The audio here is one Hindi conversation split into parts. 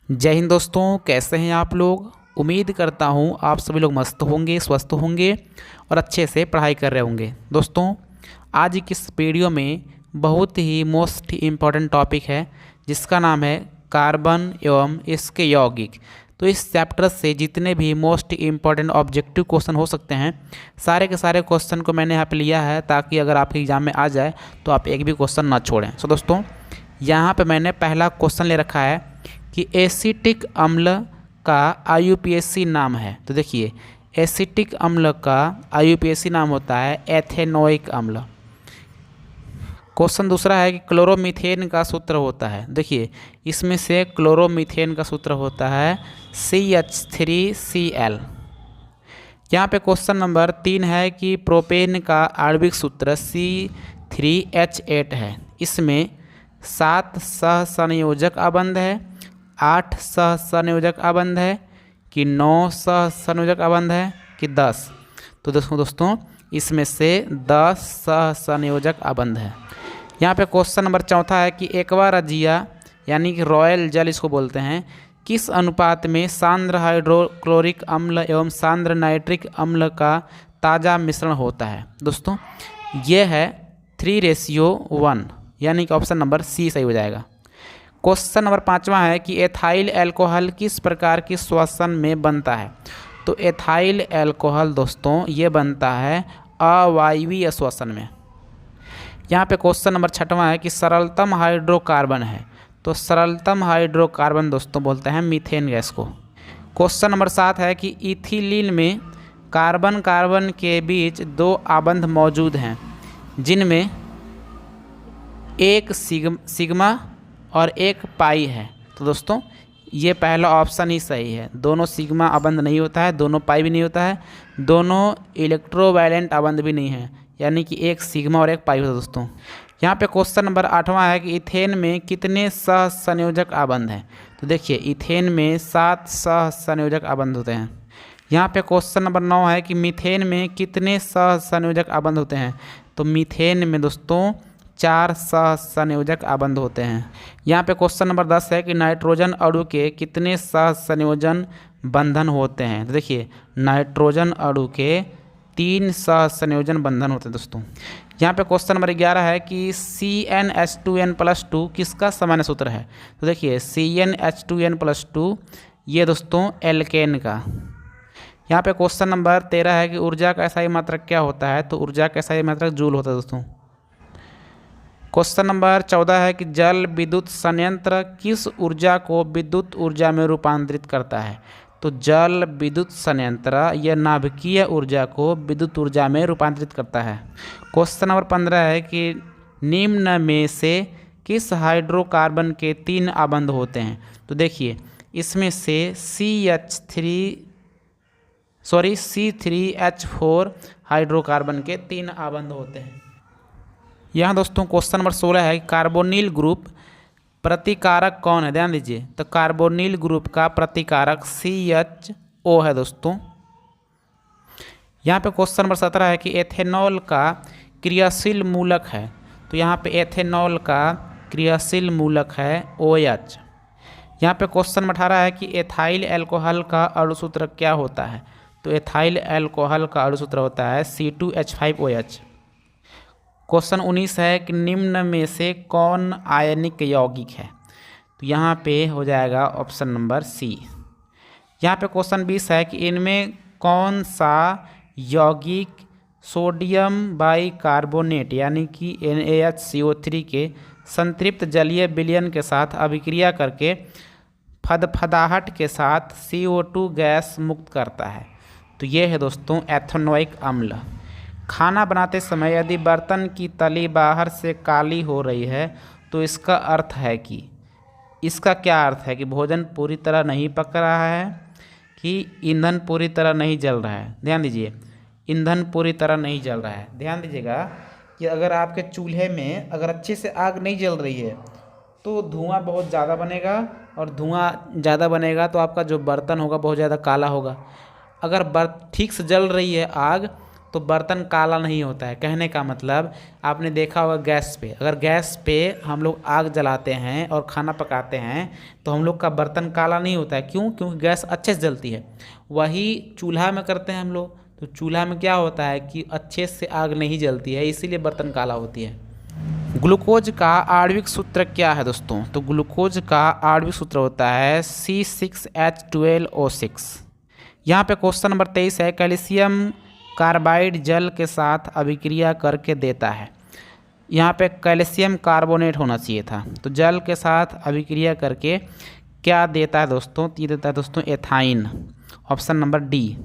जय हिंद दोस्तों, कैसे हैं आप लोग। उम्मीद करता हूं आप सभी लोग मस्त होंगे, स्वस्थ होंगे और अच्छे से पढ़ाई कर रहे होंगे। दोस्तों, आज की इस वीडियो में बहुत ही मोस्ट इम्पॉर्टेंट टॉपिक है जिसका नाम है कार्बन एवं इसके यौगिक। तो इस चैप्टर से जितने भी मोस्ट इम्पॉर्टेंट ऑब्जेक्टिव क्वेश्चन हो सकते हैं, सारे के सारे क्वेश्चन को मैंने यहाँ पे लिया है ताकि अगर आपके एग्जाम में आ जाए तो आप एक भी क्वेश्चन ना छोड़ें। सो दोस्तों, यहाँ पे मैंने पहला क्वेश्चन ले रखा है कि एसिटिक अम्ल का IUPAC नाम है। तो देखिए, एसिटिक अम्ल का IUPAC नाम होता है एथेनोइक अम्ल। क्वेश्चन दूसरा है कि क्लोरोमीथेन का सूत्र होता है। देखिए, इसमें से क्लोरोमीथेन का सूत्र होता है CH3Cl। यहाँ पे क्वेश्चन नंबर 3 है कि प्रोपेन का आणविक सूत्र C3H8 है। इसमें 7 सहसंयोजक अबंध है, 8 सहसंयोजक अबंध है कि 9 सहसंयोजक अबंध है कि 10। तो दोस्तों इसमें से 10 सहसंयोजक अबंध है। यहाँ पे क्वेश्चन नंबर 4 है कि एक्वा रजिया यानी कि रॉयल जल इसको बोलते हैं, किस अनुपात में सांद्र हाइड्रोक्लोरिक अम्ल एवं सांद्र नाइट्रिक अम्ल का ताज़ा मिश्रण होता है। दोस्तों, ये है 3:1 यानी कि ऑप्शन नंबर सी सही हो जाएगा। क्वेश्चन नंबर 5 है कि एथाइल अल्कोहल किस प्रकार की श्वसन में बनता है। तो एथाइल अल्कोहल दोस्तों ये बनता है अवायवीय श्वसन में। यहाँ पे क्वेश्चन नंबर 6 है कि सरलतम हाइड्रोकार्बन है। तो सरलतम हाइड्रोकार्बन दोस्तों बोलते हैं मीथेन गैस को। क्वेश्चन नंबर 7 है कि इथिलीन में कार्बन कार्बन के बीच 2 आबंध मौजूद हैं जिनमें एक सिग्मा और एक पाई है। तो दोस्तों ये पहला ऑप्शन ही सही है। दोनों सिग्मा अबंध नहीं होता है, दोनों पाई भी नहीं होता है, दोनों इलेक्ट्रोवायलेंट अबंध भी नहीं है, यानी कि एक सिग्मा और एक पाई होता है। दोस्तों, यहाँ पे क्वेश्चन नंबर 8 है कि इथेन में कितने सहसंयोजक अबंध हैं। तो देखिए, इथेन में 7 सहसंयोजक अबंध होते हैं। यहाँ पे क्वेश्चन नंबर 9 है कि मीथेन में कितने सहसंयोजक अबंध होते हैं। तो मीथेन में दोस्तों 4 सहसंयोजक अबंध होते हैं। यहाँ पे क्वेश्चन नंबर 10 है कि नाइट्रोजन अणु के कितने सहसंयोजन बंधन होते हैं। तो देखिए, नाइट्रोजन अणु के 3 सहसंयोजन बंधन होते हैं। दोस्तों, यहाँ पे क्वेश्चन नंबर 11 है कि CnH2n+2 किसका सामान्य सूत्र है। तो देखिए, CnH2n+2 ये दोस्तों एल्केन का। यहाँ पे क्वेश्चन नंबर 13 है कि ऊर्जा का SI मात्रक क्या होता है। तो ऊर्जा का SI मात्रक जूल होता है। दोस्तों, क्वेश्चन नंबर 14 है कि जल विद्युत संयंत्र किस ऊर्जा को विद्युत ऊर्जा में रूपांतरित करता है। तो जल विद्युत संयंत्र यह नाभिकीय ऊर्जा को विद्युत ऊर्जा में रूपांतरित करता है। क्वेश्चन नंबर 15 है कि निम्न में से किस हाइड्रोकार्बन के 3 आबंध होते हैं। तो देखिए, इसमें से C3H4 हाइड्रोकार्बन के 3 आबंध होते हैं। यहाँ दोस्तों क्वेश्चन नंबर 16 है कि कार्बोनिल ग्रुप प्रतिकारक कौन है। ध्यान दीजिए, तो कार्बोनिल ग्रुप का प्रतिकारक CHO है। दोस्तों, यहाँ पे क्वेश्चन नंबर 17 है कि एथेनॉल का क्रियाशील मूलक है। तो यहाँ पे एथेनॉल का क्रियाशील मूलक है OH। यहाँ पे क्वेश्चन नंबर 18 है कि एथाइल अल्कोहल का अणुसूत्र क्या होता है। तो एथाइल अल्कोहल का अणुसूत्र होता है C2H5OH। क्वेश्चन 19 है कि निम्न में से कौन आयनिक यौगिक है। तो यहाँ पे हो जाएगा ऑप्शन नंबर सी। यहाँ पे क्वेश्चन 20 है कि इनमें कौन सा यौगिक सोडियम बाइकार्बोनेट यानी कि NaHCO3 के संतृप्त जलीय विलयन के साथ अभिक्रिया करके फदफदाहट के साथ CO2 गैस मुक्त करता है। तो ये है दोस्तों एथेनोइक अम्ल। खाना बनाते समय यदि बर्तन की तली बाहर से काली हो रही है तो इसका अर्थ है कि, इसका क्या अर्थ है कि भोजन पूरी तरह नहीं पक रहा है कि ईंधन पूरी तरह नहीं जल रहा है। ध्यान दीजिए, ईंधन पूरी तरह नहीं जल रहा है। ध्यान दीजिएगा कि अगर आपके चूल्हे में अगर अच्छे से आग नहीं जल रही है तो धुआं बहुत ज़्यादा बनेगा, और धुआं ज़्यादा बनेगा तो आपका जो बर्तन होगा बहुत ज़्यादा काला होगा। अगर ठीक से जल रही है आग तो बर्तन काला नहीं होता है। कहने का मतलब आपने देखा होगा गैस पे, अगर गैस पे हम लोग आग जलाते हैं और खाना पकाते हैं तो हम लोग का बर्तन काला नहीं होता है। क्यों? क्योंकि गैस अच्छे से जलती है। वही चूल्हा में करते हैं हम लोग, तो चूल्हा में क्या होता है कि अच्छे से आग नहीं जलती है, इसीलिए बर्तन काला होती है। ग्लूकोज का आणविक सूत्र क्या है दोस्तों? तो ग्लूकोज का आणविक सूत्र होता है C6H12O6। यहाँ पे क्वेश्चन नंबर 23 है, कैल्शियम कार्बाइड जल के साथ अभिक्रिया करके देता है। यहाँ पे कैल्शियम कार्बोनेट होना चाहिए था, तो जल के साथ अभिक्रिया करके क्या देता है दोस्तों? ये देता है दोस्तों एथाइन, ऑप्शन नंबर डी।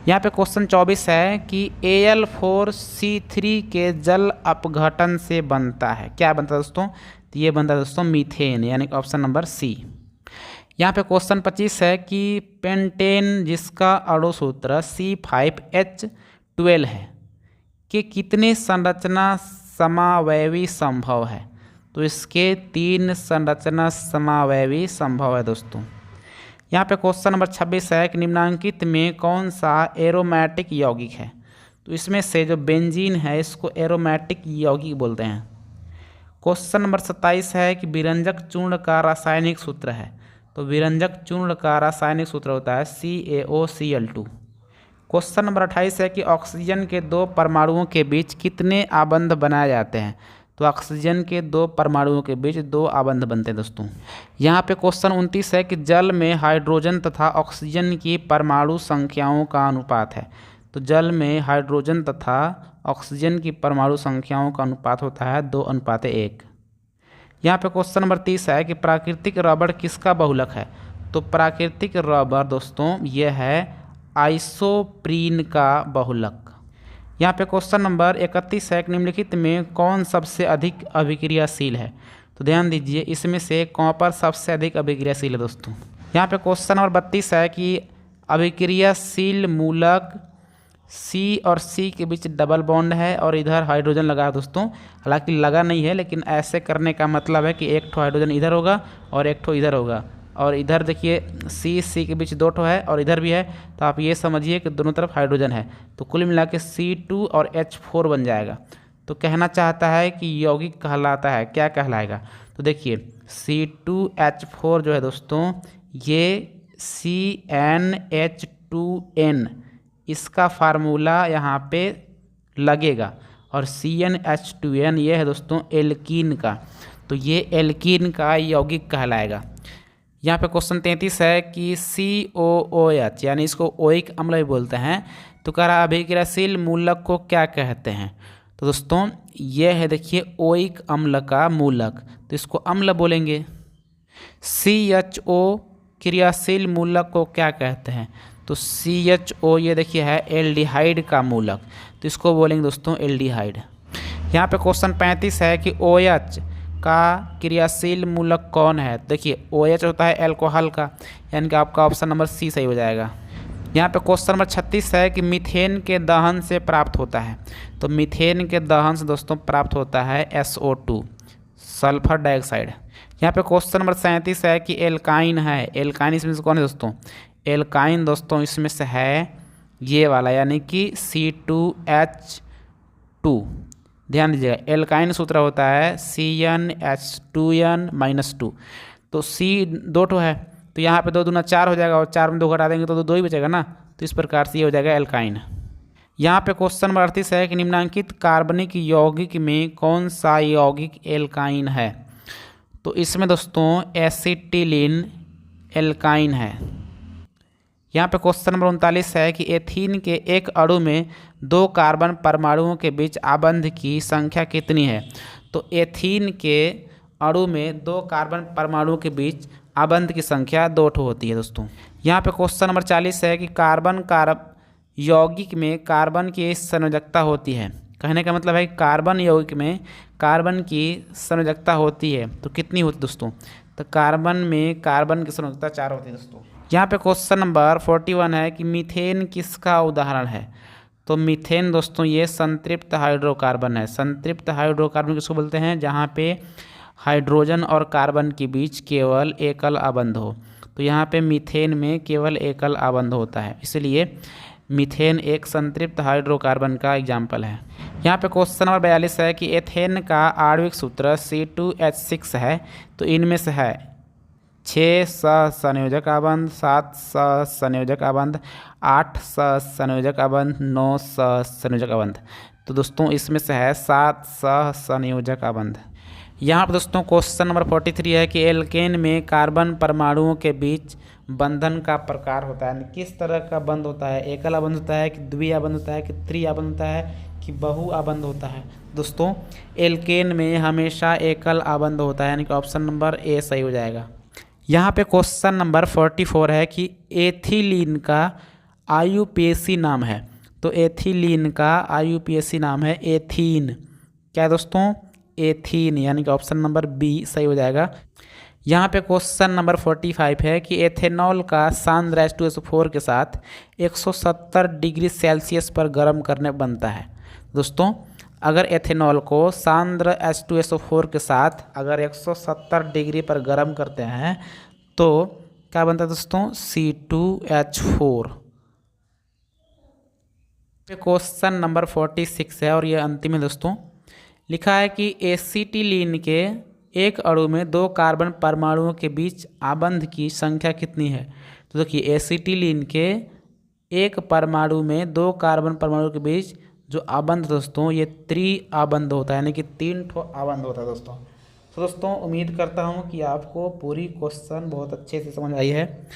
यहाँ पे क्वेश्चन 24 है कि Al4C3 के जल अपघटन से बनता है, क्या बनता है दोस्तों? तो ये बनता है दोस्तों मीथेन, यानी ऑप्शन नंबर सी। यहाँ पे क्वेश्चन 25 है कि पेंटेन जिसका अणु सूत्र C5H12 है कि कितने संरचना समावयवी संभव है? तो इसके 3 संरचना समावयवी संभव है दोस्तों। यहाँ पे क्वेश्चन नंबर 26 है कि निम्नांकित में कौन सा एरोमेटिक यौगिक है? तो इसमें से जो बेंजीन है इसको एरोमेटिक यौगिक बोलते हैं। क्वेश्चन नंबर 27 है कि विरंजक चूर्ण का रासायनिक सूत्र है। तो विरंजक चूर्ण का रासायनिक सूत्र होता है CaOCl2। क्वेश्चन नंबर 28 है कि ऑक्सीजन के 2 परमाणुओं के बीच कितने आबंध बनाए जाते हैं? तो ऑक्सीजन के 2 परमाणुओं के बीच 2 आबंध बनते हैं दोस्तों। यहाँ पे क्वेश्चन 29 है कि जल में हाइड्रोजन तथा ऑक्सीजन की परमाणु संख्याओं का अनुपात है। तो जल में हाइड्रोजन तथा ऑक्सीजन की परमाणु संख्याओं का अनुपात होता है 2:1। यहाँ पे क्वेश्चन नंबर 30 है कि प्राकृतिक रबड़ किसका बहुलक है? तो प्राकृतिक रबड़ दोस्तों यह है आइसोप्रीन का बहुलक। यहाँ पे क्वेश्चन नंबर 31 है कि निम्नलिखित में कौन सबसे अधिक अभिक्रियाशील है? तो ध्यान दीजिए, इसमें से कॉपर सबसे अधिक अभिक्रियाशील है दोस्तों। यहाँ पे क्वेश्चन नंबर 32 है कि अभिक्रियाशील मूलक C और C के बीच डबल बॉन्ड है और इधर हाइड्रोजन लगा है दोस्तों। हालांकि लगा नहीं है, लेकिन ऐसे करने का मतलब है कि एक ठो हाइड्रोजन इधर होगा और एक ठो इधर होगा, और इधर देखिए C के बीच 2 ठो है और इधर भी है, तो आप ये समझिए कि दोनों तरफ हाइड्रोजन है, तो कुल मिला के C2 और H4 बन जाएगा। तो कहना चाहता है कि यौगिक कहलाता है, क्या कहलाएगा? तो देखिए C2H4 जो है दोस्तों ये CnH2n, इसका फार्मूला यहाँ पे लगेगा, और CnH2n ये है दोस्तों एल्कीन का, तो ये एल्कीन का यौगिक कहलाएगा। यहाँ पे क्वेश्चन 33 है कि COOH यानी इसको ओइक अम्ल भी बोलते हैं, तो कह रहा अभिक्रियाशील मूलक को क्या कहते हैं? तो दोस्तों ये है देखिए ओइक अम्ल का मूलक, तो इसको अम्ल बोलेंगे। CHO क्रियाशील मूलक को क्या कहते हैं? तो CHO ये देखिए है एल्डिहाइड का मूलक, तो इसको बोलेंगे दोस्तों एल्डिहाइड। यहाँ पे क्वेश्चन 35 है कि OH का क्रियाशील मूलक कौन है? देखिए OH होता है एल्कोहल का, यानी कि आपका ऑप्शन नंबर सी सही हो जाएगा। यहाँ पे क्वेश्चन नंबर 36 है कि मीथेन के दहन से प्राप्त होता है। तो मीथेन के दहन से दोस्तों प्राप्त होता है SO2 सल्फर डाइऑक्साइड। यहाँ पे क्वेश्चन नंबर 37 है कि एल्काइन है। एल्काइन इसमें से कौन है दोस्तों? एल्काइन दोस्तों इसमें से है ये वाला, यानी कि C2H2। ध्यान दीजिएगा, एल्काइन सूत्र होता है CnH2n-2। तो C 2 ठो है, तो यहाँ पे 2 दूना 4 हो जाएगा, और 4 में 2 घटा देंगे तो 2 ही बचेगा ना, तो इस प्रकार से ये हो जाएगा एल्काइन। यहाँ पे क्वेश्चन नंबर 38 है कि निम्नांकित कार्बनिक यौगिक में कौन सा यौगिक एल्काइन है? तो इसमें दोस्तों एसिटिलीन एल्काइन है। यहाँ पे क्वेश्चन नंबर 39 है कि एथीन के एक अणु में 2 कार्बन परमाणुओं के बीच आबंध की संख्या कितनी है? तो एथीन के अणु में 2 कार्बन परमाणुओं के बीच आबंध की संख्या 2 ठो होती है दोस्तों। यहाँ पे क्वेश्चन नंबर 40 है कि कार्बन यौगिक में कार्बन की संयोजकता होती है। कहने का मतलब है कि कार्बन यौगिक में कार्बन की संयोजकता होती है, तो कितनी होती दोस्तों? तो कार्बन में कार्बन की संयोजकता 4 होती है दोस्तों। यहाँ पे क्वेश्चन नंबर 41 है कि मीथेन किसका उदाहरण है? तो मीथेन दोस्तों ये संतृप्त हाइड्रोकार्बन है। संतृप्त हाइड्रोकार्बन किसको बोलते हैं? जहाँ पे हाइड्रोजन और कार्बन के बीच केवल एकल आबंध हो, तो यहाँ पे मीथेन में केवल एकल आबंध होता है, इसलिए मीथेन एक संतृप्त हाइड्रोकार्बन का एग्जाम्पल है। यहाँ पे क्वेश्चन नंबर 42 है कि एथेन का आणविक सूत्र C2H6 है, तो इनमें से है 6 सहसंयोजक आबंध, 7 सहसंयोजक आबंध, 8 सहसंयोजक आबंध, 9 सहसंयोजक आबंध। तो दोस्तों इसमें से है 7 सहसंयोजक आबंध। यहाँ पर दोस्तों क्वेश्चन नंबर 43 है कि एल्केन में कार्बन परमाणुओं के बीच बंधन का प्रकार होता है, किस तरह का बंध होता है, एकल आबंध होता है कि द्वि आबंध होता है कि त्रि आबंध होता है कि बहु आबंध होता है। दोस्तों एल्केन में हमेशा एकल आबंध होता है, यानी कि ऑप्शन नंबर ए सही हो जाएगा। यहाँ पे क्वेश्चन नंबर 44 है कि एथिलीन का IUPAC नाम है, तो एथिलीन का IUPAC नाम है एथीन। क्या है दोस्तों? एथीन, यानी कि ऑप्शन नंबर बी सही हो जाएगा। यहाँ पे क्वेश्चन नंबर 45 है कि एथेनॉल का सांद्र H2SO4 के साथ 170 डिग्री सेल्सियस पर गर्म करने बनता है। दोस्तों अगर एथेनॉल को सांद्र H2SO4 के साथ अगर 170 डिग्री पर गर्म करते हैं तो क्या बनता है दोस्तों? C2H4। क्वेश्चन नंबर 46 है और ये अंतिम है दोस्तों। लिखा है कि एसिटिलीन के एक अणु में 2 कार्बन परमाणुओं के बीच आबंध की संख्या कितनी है? तो देखिए एसिटिलीन के एक परमाणु में 2 कार्बन परमाणु के बीच जो आबंध दोस्तों ये त्रि आबंध होता है, यानी कि 3 ठो आबंध होता है दोस्तों। तो दोस्तों उम्मीद करता हूँ कि आपको पूरी क्वेश्चन बहुत अच्छे से समझ आई है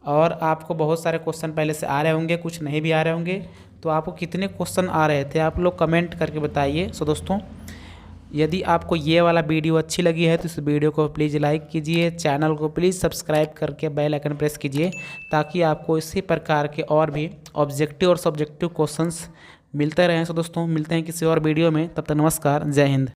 और आपको बहुत सारे क्वेश्चन पहले से आ रहे होंगे, कुछ नहीं भी आ रहे होंगे। तो आपको कितने क्वेश्चन आ रहे थे आप लोग कमेंट करके बताइए। सो दोस्तों यदि आपको ये वाला वीडियो अच्छी लगी है तो इस वीडियो को प्लीज़ लाइक कीजिए, चैनल को प्लीज़ सब्सक्राइब करके बेल आइकन प्रेस कीजिए ताकि आपको इसी प्रकार के और भी ऑब्जेक्टिव और सब्जेक्टिव क्वेश्चंस मिलते रहें। सो दोस्तों मिलते हैं किसी और वीडियो में, तब तक नमस्कार, जय हिंद।